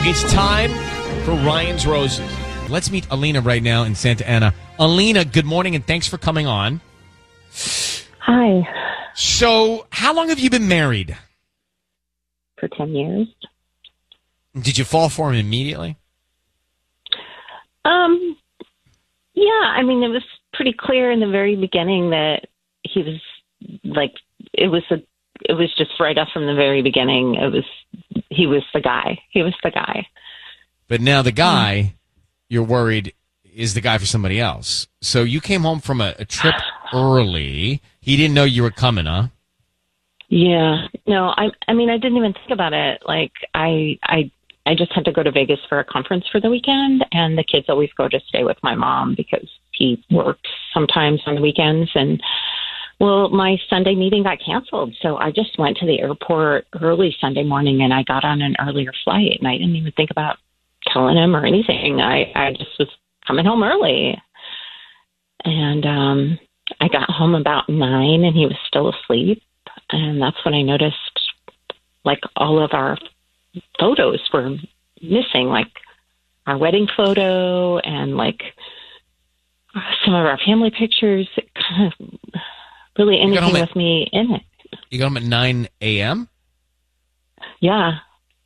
It's time for Ryan's Roses. Let's meet Alina right now in Santa Ana. Alina, good morning and thanks for coming on. Hi. So, how long have you been married? For 10 years. Did you fall for him immediately? Yeah, I mean, it was pretty clear in the very beginning that he was like, it was just right off from the very beginning. He was the guy. But now the guy, you're worried, is the guy for somebody else. So you came home from a trip early. He didn't know you were coming, huh? Yeah. No, I mean, I didn't even think about it. Like, I just had to go to Vegas for a conference for the weekend, and the kids always go to stay with my mom because he works sometimes on the weekends. And, well, my Sunday meeting got canceled, so I just went to the airport early Sunday morning, and I got on an earlier flight, and I didn't even think about telling him or anything. I just was coming home early. And I got home about 9, and he was still asleep. And that's when I noticed, like, all of our photos were missing, like our wedding photo and, like, some of our family pictures. It kind of really anything with me in it. You got home at 9 a.m.? Yeah.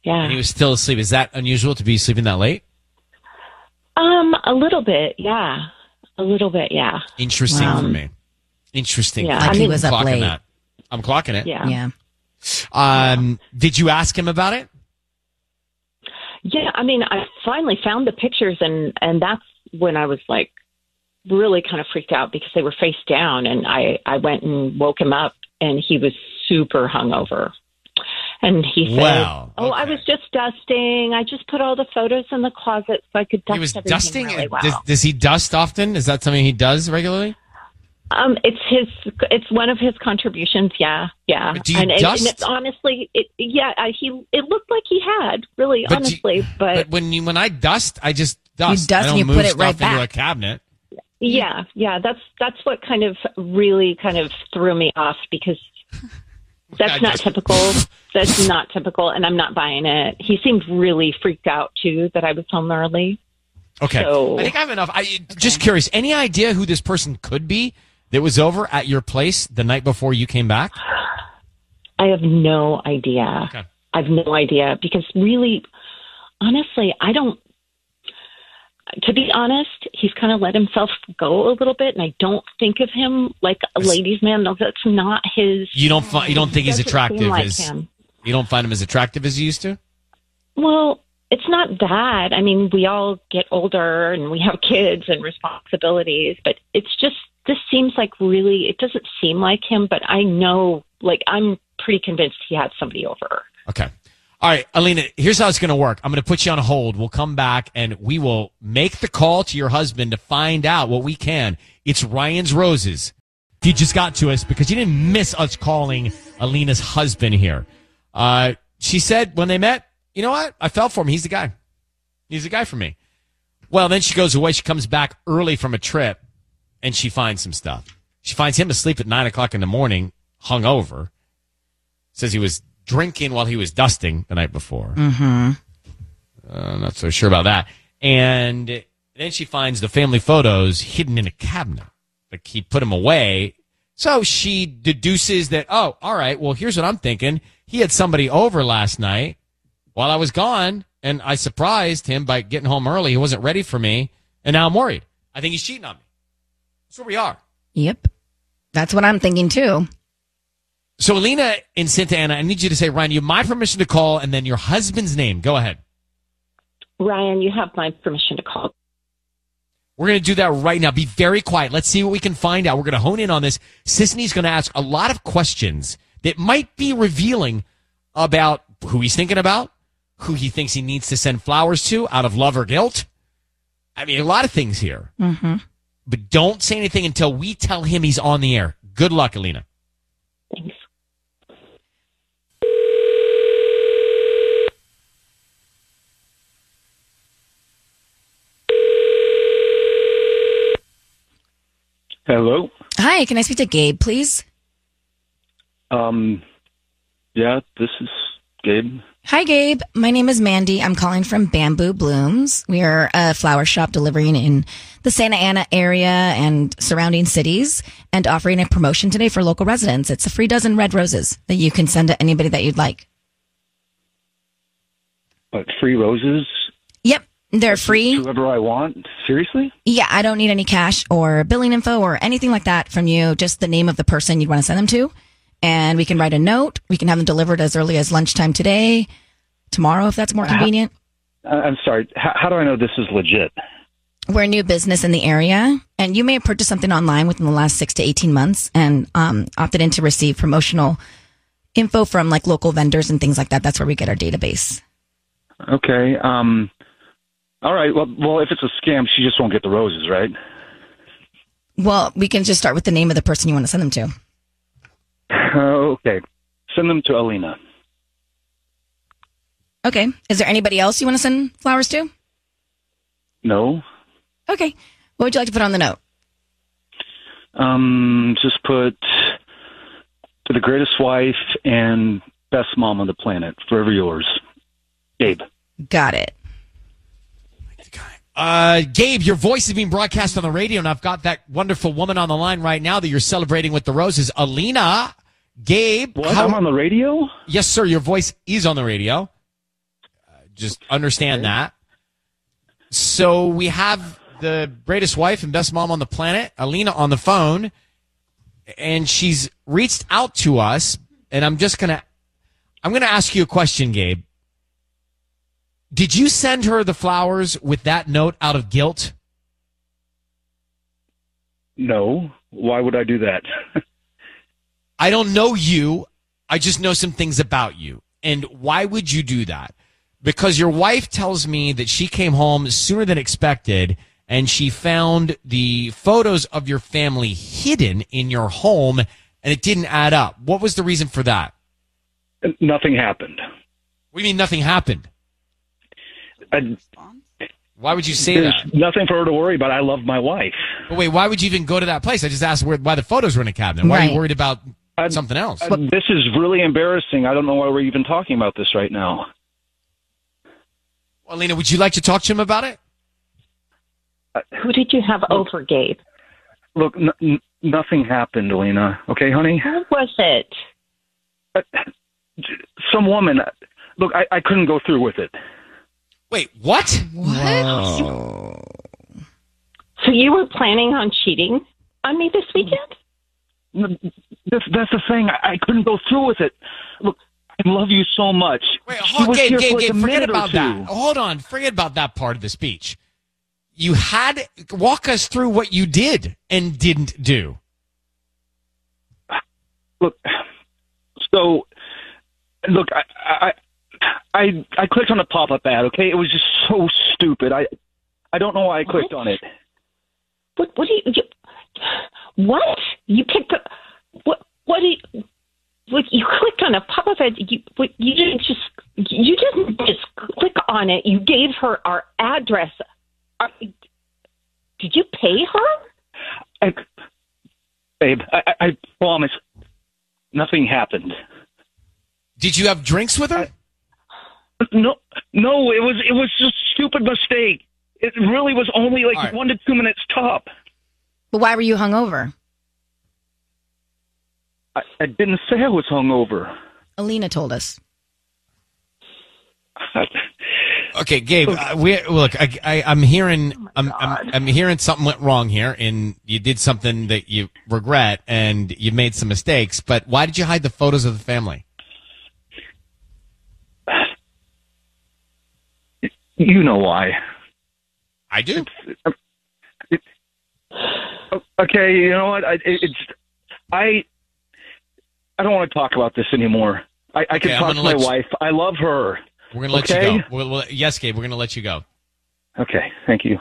And he was still asleep. Is that unusual to be sleeping that late? A little bit, yeah. Interesting for me. Interesting. Yeah. Like he was up late. That. I'm clocking it. Yeah. Did you ask him about it? Yeah, I mean, I finally found the pictures, and that's when I was, like, really kind of freaked out because they were face down, and I went and woke him up, and he was super hungover. And he said, wow. Okay. I was just dusting. I just put all the photos in the closet so I could dust He was everything dusting? really well. Does he dust often? Is that something he does regularly? It's one of his contributions. Yeah. But do you dust? And honestly, it looked like he had really, honestly. But when I dust, I just dust. You dust I don't and you move put it stuff right into back. a cabinet. yeah. That's what kind of really kind of threw me off because that's not typical. That's not typical, and I'm not buying it. He seemed really freaked out too that I was home early. Okay, so, I think I have enough. Just curious. Any idea who this person could be that was over at your place the night before you came back? I have no idea. Okay. I have no idea because really, honestly, I don't. To be honest, he's kind of let himself go a little bit, and I don't think of him like a ladies' man. No, that's not his. You don't think he's attractive like as him. You don't find him as attractive as you used to? Well, it's not that. I mean, we all get older and we have kids and responsibilities, but it's just this seems like really. It doesn't seem like him, but I know, like, I'm pretty convinced he had somebody over. Okay. All right, Alina, here's how it's going to work. I'm going to put you on hold. We'll come back, and we will make the call to your husband to find out what we can. It's Ryan's Roses. He just got to us because you didn't miss us calling Alina's husband here. She said when they met, you know what? I fell for him. He's the guy. He's the guy for me. Well, then she goes away. She comes back early from a trip, and she finds some stuff. She finds him asleep at 9 o'clock in the morning, hungover. Says he was drinking while he was dusting the night before. Mm-hmm. I'm not so sure about that. And then she finds the family photos hidden in a cabinet. Like he put them away. So she deduces that, oh, all right, well, here's what I'm thinking. He had somebody over last night while I was gone, and I surprised him by getting home early. He wasn't ready for me, and now I'm worried. I think he's cheating on me. That's where we are. Yep. That's what I'm thinking, too. So, Alina in Santa Ana, I need you to say, Ryan, you have my permission to call, and then your husband's name. Go ahead. Ryan, you have my permission to call. We're going to do that right now. Be very quiet. Let's see what we can find out. We're going to hone in on this. Sisney's going to ask a lot of questions that might be revealing about who he's thinking about, who he thinks he needs to send flowers to out of love or guilt. I mean, a lot of things here. Mm-hmm. But don't say anything until we tell him he's on the air. Good luck, Alina. Thanks. Hello. Hi, can I speak to Gabe, please? Yeah, this is Gabe. Hi, Gabe. My name is Mandy. I'm calling from Bamboo Blooms. We are a flower shop delivering in the Santa Ana area and surrounding cities and offering a promotion today for local residents. It's a free dozen red roses that you can send to anybody that you'd like. But free roses? Yep. They're free. Whoever I want? Seriously? Yeah, I don't need any cash or billing info or anything like that from you. Just the name of the person you'd want to send them to. And we can write a note. We can have them delivered as early as lunchtime today, tomorrow, if that's more convenient. I'm sorry. How do I know this is legit? We're a new business in the area, and you may have purchased something online within the last 6 to 18 months and opted in to receive promotional info from like local vendors and things like that. That's where we get our database. Okay. All right. Well, if it's a scam, she just won't get the roses, right? Well, we can just start with the name of the person you want to send them to. Okay. Send them to Alina. Okay. Is there anybody else you want to send flowers to? No. Okay. What would you like to put on the note? Just put to the greatest wife and best mom on the planet, forever yours, Gabe. Got it. Gabe, your voice is being broadcast on the radio, and I've got that wonderful woman on the line right now that you're celebrating with the roses. Alina, Gabe. What? I'm on the radio? Yes, sir. Your voice is on the radio. Just understand that. So we have the greatest wife and best mom on the planet, Alina, on the phone, and she's reached out to us, and I'm gonna ask you a question, Gabe. Did you send her the flowers with that note out of guilt? No. Why would I do that? I don't know you. I just know some things about you. And why would you do that? Because your wife tells me that she came home sooner than expected and she found the photos of your family hidden in your home and it didn't add up. What was the reason for that? Nothing happened. What do you mean nothing happened? Why would you say that? There's nothing for her to worry about. I love my wife. But wait, why would you even go to that place? I just asked why the photos were in a cabinet. Why are you worried about something else? This is really embarrassing. I don't know why we're even talking about this right now. Well, Alina, would you like to talk to him about it? Who did you have over, Gabe? Look, nothing happened, Alina. Okay, honey? Who was it? Some woman. Look, I couldn't go through with it. Wait, what? What? So you were planning on cheating on me this weekend? That's the thing. I couldn't go through with it. Look, I love you so much. Wait, Gabe, forget about that. Hold on, forget about that part of the speech. You had walk us through what you did and didn't do. Look, I clicked on a pop-up ad. Okay, it was just so stupid. I don't know why I clicked on it. What do you? What you picked up? What do you? What, you clicked on a pop-up ad. You didn't just click on it. You gave her our address. Did you pay her? Babe, I promise nothing happened. Did you have drinks with her? No, it was just a stupid mistake. It really was only like 1 to 2 minutes top. But why were you hungover? I didn't say I was hungover. Alina told us. Okay, Gabe. I'm hearing. I'm hearing something went wrong here, and you did something that you regret, and you made some mistakes. But why did you hide the photos of the family? You know why. I do. Okay, you know what? I don't want to talk about this anymore. I can talk to my wife. I love her. We're going to let you go. Yes, Gabe, we're going to let you go. Okay, thank you.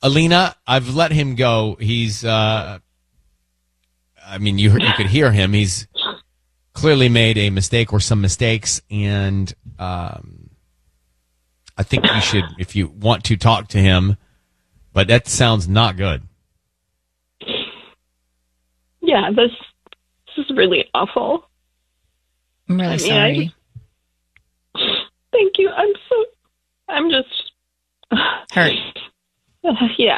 Alina, I've let him go. He's, you could hear him. He's clearly made a mistake or some mistakes, and I think you should, if you want to, talk to him, but that sounds not good. Yeah, this is really awful. I'm really sorry. Thank you. I'm just hurt. Yeah,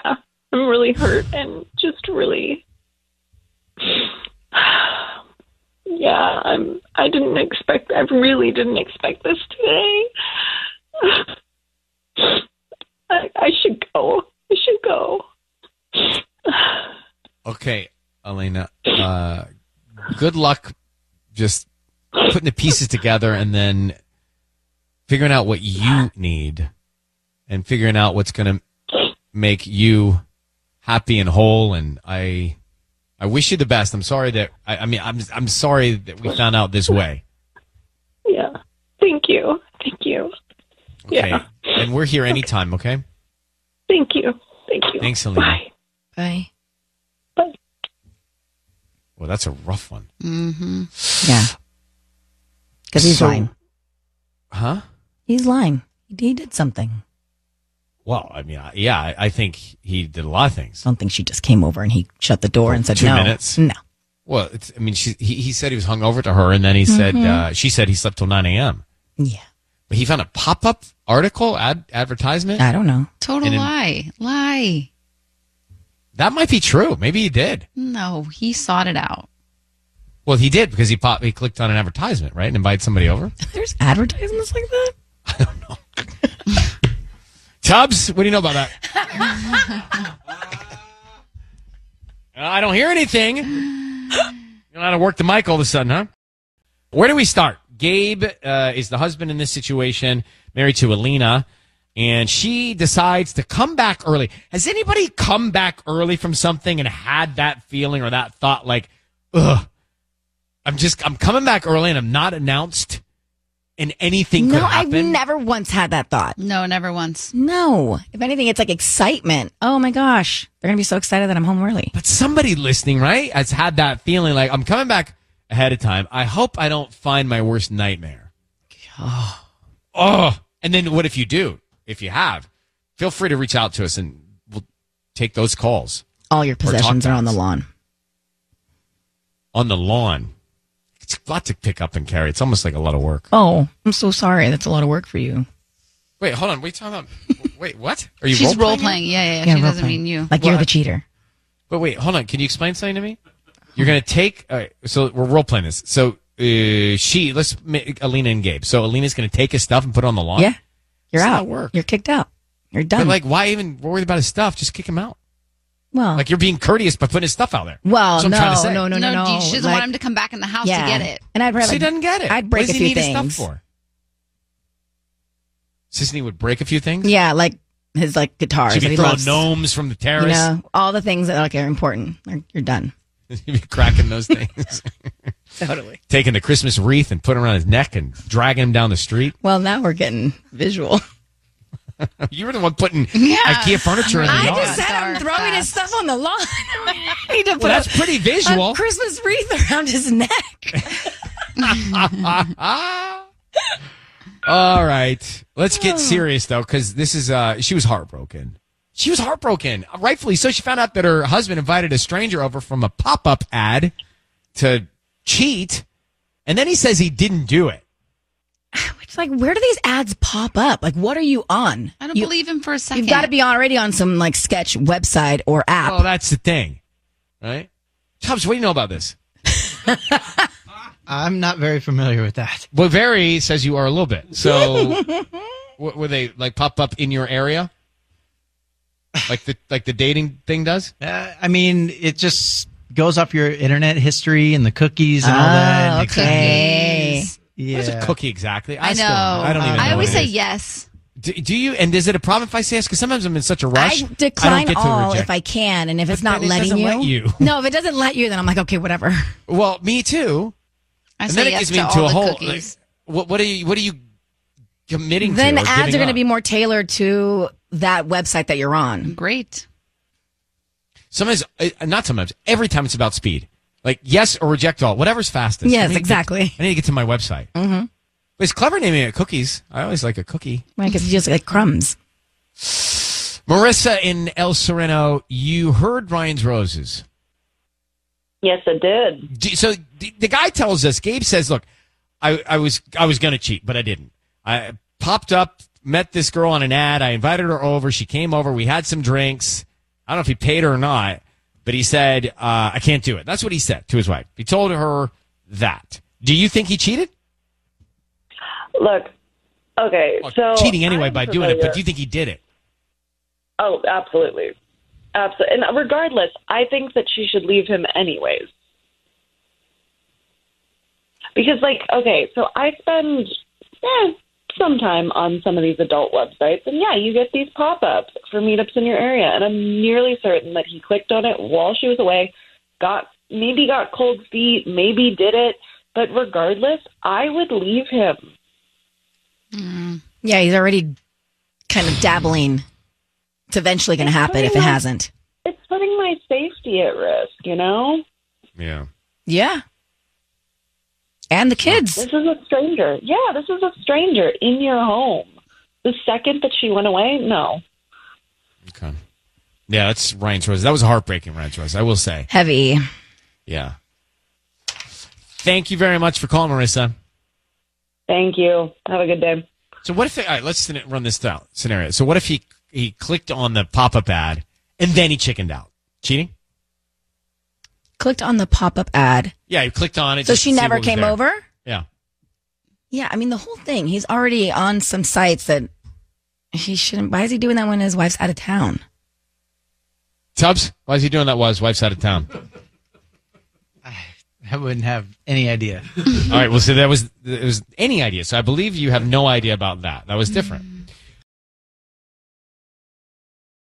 I'm really hurt and just really. Yeah, I really didn't expect this today. I should go. Okay, Alina. Good luck just putting the pieces together and then figuring out what you need and figuring out what's going to make you happy and whole. And I wish you the best. I'm sorry that I'm sorry that we found out this way. Yeah. Thank you. Okay. Yeah. And we're here anytime, okay? Thank you. Thanks, Alina. Bye. Bye. Bye. Well, that's a rough one. Mm-hmm. Yeah. Because he's lying. Huh? He's lying. He did something. Well, I mean, yeah, I think he did a lot of things. I don't think she just came over and he shut the door and said 2 no. minutes? No. Well, he said he was hungover to her, and then he said, she said he slept till 9 a.m. Yeah. But he found a pop-up article, advertisement? I don't know. Total lie. That might be true. Maybe he did. No, he sought it out. Well, he did because he clicked on an advertisement, right, and invited somebody over. There's advertisements like that? I don't know. Tubbs, what do you know about that? I don't hear anything. You know how to work the mic all of a sudden, huh? Where do we start? Gabe is the husband in this situation, married to Alina, and she decides to come back early. Has anybody come back early from something and had that feeling or that thought like, ugh, I'm coming back early and I'm not announced and anything could happen? No, I've never once had that thought. No, never once. No. If anything, it's like excitement. Oh my gosh. They're going to be so excited that I'm home early. But somebody listening, right, has had that feeling like, I'm coming back ahead of time. I hope I don't find my worst nightmare. Oh. And then what if you do? If you have, feel free to reach out to us and we'll take those calls. All your possessions are on the lawn. On the lawn. It's a lot to pick up and carry. It's almost like a lot of work. Oh, I'm so sorry. That's a lot of work for you. Wait, hold on. What are you talking about? Wait, what? Are you She's role-playing? role-playing. Yeah. She doesn't mean you. Like you're the cheater. But wait, hold on. Can you explain something to me? You're going to take, so we're role-playing this. So let's make Alina and Gabe. So Alina's going to take his stuff and put it on the lawn? Yeah. You're That's out. not work. You're kicked out. You're done. But like, why even worry about his stuff? Just kick him out. Well, like you're being courteous by putting his stuff out there. Well, That's what I'm trying to say. No. She doesn't want him to come back in the house to get it. And I'd So he doesn't get it. I'd break what does a he few need things. his stuff for? Sissany would break a few things? Yeah, like his guitars. She'd that be he throwing loves. gnomes from the terrace. You know, all the things that are important. You're done. You'd be cracking those things. Totally. Taking the Christmas wreath and putting it around his neck and dragging him down the street. Well, now we're getting visual. You were the one putting IKEA furniture in the yard. I just said I'm throwing his stuff on the lawn. I need to put that's pretty visual. a Christmas wreath around his neck. All right. Let's get serious, though, because this is, she was heartbroken. She was heartbroken. Rightfully so. She found out that her husband invited a stranger over from a pop-up ad to cheat, and then he says he didn't do it. It's like, where do these ads pop up? Like, what are you on? I don't believe him for a second. You've got to be already on some sketch website or app. Well, that's the thing, right? Tubbs, what do you know about this? I'm not very familiar with that. Well, Very says you are a little bit. So, were they pop up in your area, like the dating thing does? I mean, it just goes off your internet history and the cookies and all that. And Okay. Yeah. What's a cookie exactly? I know. I don't even know. I always what it say is. yes. Do you? And is it a problem if I say yes? Because sometimes I'm in such a rush. I decline don't get to all reject. if I can, and if it's But not then it letting doesn't you, let you. No, if it doesn't let you, then I'm like, okay, whatever. Well, me too. I And say then it yes gets me to into all a the whole. cookies. What are you committing Then to? Or ads giving are going to up? be more tailored to that website that you're on. Great. Sometimes, not sometimes. Every time it's about speed. Like yes or reject all. Whatever's fastest. Yes, I need to exactly. I need to get to my website. Mm-hmm. But it's clever naming it cookies. I always like a cookie. Right, because it's just like crumbs. Marissa in El Sereno, you heard Ryan's Roses. Yes, I did. So the guy tells us, Gabe says, look, I was going to cheat, but I didn't. I popped up, met this girl on an ad. I invited her over. She came over. We had some drinks. I don't know if he paid her or not, but he said, I can't do it. That's what he said to his wife. He told her that. Do you think he cheated? Look, okay, so cheating anyway by doing it, but do you think he did it? Oh, absolutely. Absolutely. And regardless, I think that she should leave him anyways. Because, like, okay, so I spend some time on some of these adult websites, and yeah, you get these pop-ups for meetups in your area, and I'm nearly certain that he clicked on it while she was away, maybe got cold feet, maybe did it, but regardless, I would leave him. Yeah, he's already kind of dabbling. It's eventually going to happen if it hasn't. It's putting my safety at risk, you know? Yeah. Yeah. And the kids. This is a stranger. Yeah, this is a stranger in your home. The second that she went away, no. Okay. Yeah, that's Ryan's Rose. That was a heartbreaking Ryan's Rose, I will say. Heavy. Yeah. Thank you very much for calling, Marissa. Thank you. Have a good day. So what if, all right, let's run this down scenario. So what if he clicked on the pop-up ad and then he chickened out? Cheating? Clicked on the pop-up ad. Yeah, he clicked on it. So she never came over? Yeah. Yeah, I mean, the whole thing. He's already on some sites that he shouldn't. Why is he doing that when his wife's out of town? Tubbs, why is he doing that while his wife's out of town? I wouldn't have any idea. All right, well, so it was any idea. So I believe you have no idea about that. That was different.